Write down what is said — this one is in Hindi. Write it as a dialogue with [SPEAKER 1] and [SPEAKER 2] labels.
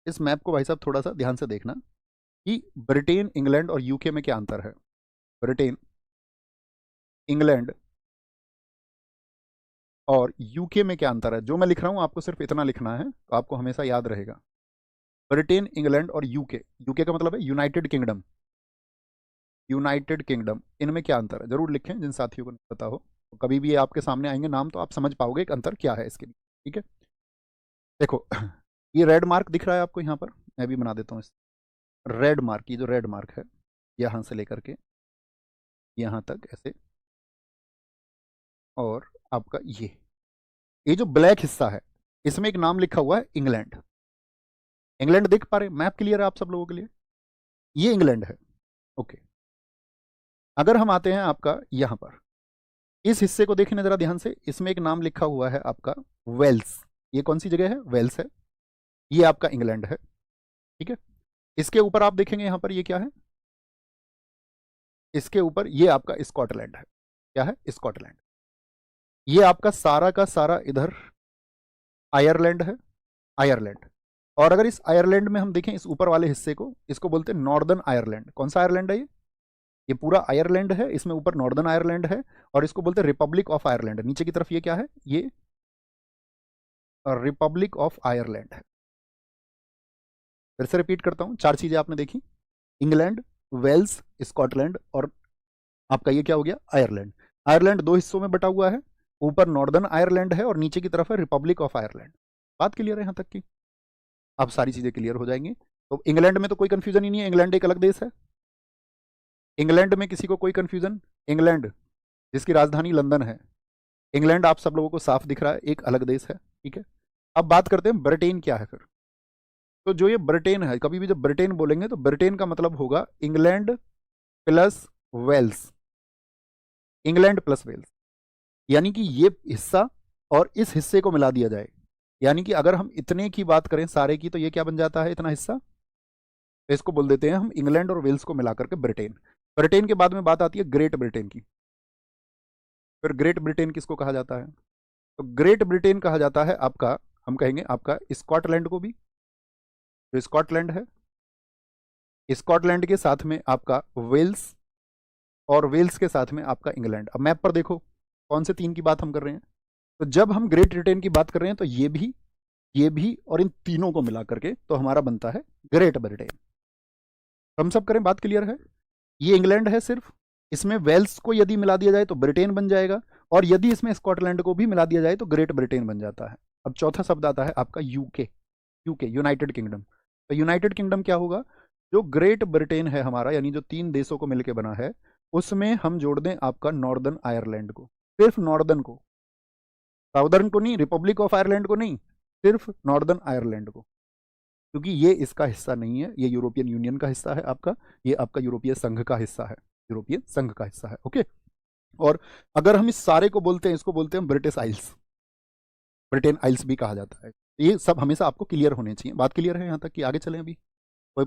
[SPEAKER 1] इस मैप को भाई साहब थोड़ा सा ध्यान से देखना कि ब्रिटेन, इंग्लैंड और यूके में क्या अंतर है। ब्रिटेन, इंग्लैंड और यूके में क्या अंतर है, जो मैं लिख रहा हूं आपको सिर्फ इतना लिखना है तो आपको हमेशा याद रहेगा। ब्रिटेन, इंग्लैंड और यूके, यूके का मतलब है यूनाइटेड किंगडम, यूनाइटेड किंगडम, इनमें क्या अंतर है जरूर लिखें जिन साथियों को नहीं पता हो। तो कभी भी ये आपके सामने आएंगे नाम तो आप समझ पाओगे कि अंतर क्या है इसके लिए। ठीक है, देखो ये रेड मार्क दिख रहा है आपको यहाँ पर, मैं भी बना देता हूँ इस रेड मार्क, ये जो रेड मार्क है यहाँ से लेकर के यहाँ तक ऐसे, और आपका ये जो ब्लैक हिस्सा है इसमें एक नाम लिखा हुआ है इंग्लैंड। इंग्लैंड देख पा रहे, मैप क्लियर है आप सब लोगों के लिए, ये इंग्लैंड है। ओके, अगर हम आते हैं आपका यहां पर इस हिस्से को देखें जरा ध्यान से, इसमें एक नाम लिखा हुआ है आपका वेल्स। ये कौन सी जगह है, वेल्स है, ये आपका इंग्लैंड है। ठीक है, इसके ऊपर आप देखेंगे यहां पर ये क्या है, इसके ऊपर ये आपका स्कॉटलैंड है। क्या है, स्कॉटलैंड। ये आपका सारा का सारा इधर आयरलैंड है, आयरलैंड। और अगर इस आयरलैंड में हम देखें इस ऊपर वाले हिस्से को, इसको बोलते हैं नॉर्दर्न आयरलैंड। कौन सा आयरलैंड है ये पूरा आयरलैंड है, इसमें ऊपर नॉर्दर्न आयरलैंड है, और इसको बोलते हैं रिपब्लिक ऑफ आयरलैंड। नीचे की तरफ ये क्या है, ये रिपब्लिक ऑफ आयरलैंड है। फिर से रिपीट करता हूं, चार चीजें आपने देखी, इंग्लैंड, वेल्स, स्कॉटलैंड और आपका ये क्या हो गया, आयरलैंड। आयरलैंड दो हिस्सों में बटा हुआ है, ऊपर नॉर्दर्न आयरलैंड है और नीचे की तरफ है रिपब्लिक ऑफ आयरलैंड। बात क्लियर है यहां तक की, अब सारी चीजें क्लियर हो जाएंगी। तो इंग्लैंड में तो कोई कंफ्यूजन ही नहीं है, इंग्लैंड एक अलग देश है। इंग्लैंड में किसी को कोई कंफ्यूजन, इंग्लैंड जिसकी राजधानी लंदन है, इंग्लैंड आप सब लोगों को साफ दिख रहा है, एक अलग देश है। ठीक है, अब बात करते हैं ब्रिटेन क्या है फिर। तो जो ये ब्रिटेन है, कभी भी जब ब्रिटेन बोलेंगे तो ब्रिटेन का मतलब होगा England plus Wales, England plus Wales. यानी कि ये हिस्सा और इस हिस्से को मिला दिया जाए, यानी कि अगर हम इतने की बात करें सारे की, तो ये क्या बन जाता है, इतना हिस्सा। तो इसको बोल देते हैं हम इंग्लैंड और वेल्स को मिलाकर के ब्रिटेन। ब्रिटेन के बाद में बात आती है ग्रेट ब्रिटेन की। फिर ग्रेट ब्रिटेन किसको कहा जाता है, तो ग्रेट ब्रिटेन कहा जाता है आपका, हम कहेंगे आपका स्कॉटलैंड को भी, जो स्कॉटलैंड है, स्कॉटलैंड के साथ में आपका वेल्स, और वेल्स के साथ में आपका इंग्लैंड। अब मैप पर देखो कौन से तीन की बात हम कर रहे हैं। तो जब हम ग्रेट ब्रिटेन की बात कर रहे हैं तो ये भी और इन तीनों को मिला करके तो हमारा बनता है ग्रेट ब्रिटेन। हम सब करें, बात क्लियर है। ये इंग्लैंड है सिर्फ, इसमें वेल्स को यदि मिला दिया जाए तो ब्रिटेन बन जाएगा, और यदि इसमें स्कॉटलैंड को भी मिला दिया जाए तो ग्रेट ब्रिटेन बन जाता है। अब चौथा शब्द आता है आपका यूके, यूके यूनाइटेड किंगडम। तो यूनाइटेड किंगडम क्या होगा, जो ग्रेट ब्रिटेन है हमारा, यानी जो तीन देशों को मिलकर बना है, उसमें हम जोड़ दें आपका नॉर्दर्न आयरलैंड को, सिर्फ नॉर्दर्न को, साउदर्न को नहीं, रिपब्लिक ऑफ आयरलैंड को नहीं, सिर्फ नॉर्दर्न आयरलैंड को, क्योंकि ये इसका हिस्सा नहीं है, ये यूरोपियन यूनियन का हिस्सा है आपका, ये आपका यूरोपीय संघ का हिस्सा है, यूरोपियन संघ का हिस्सा है। ओके, और अगर हम इस सारे को बोलते हैं, इसको बोलते हैं ब्रिटिश आइल्स, ब्रिटेन आइल्स भी कहा जाता है। ये सब हमेशा आपको क्लियर होने चाहिए। बात क्लियर है यहाँ तक कि आगे चलें, अभी कोई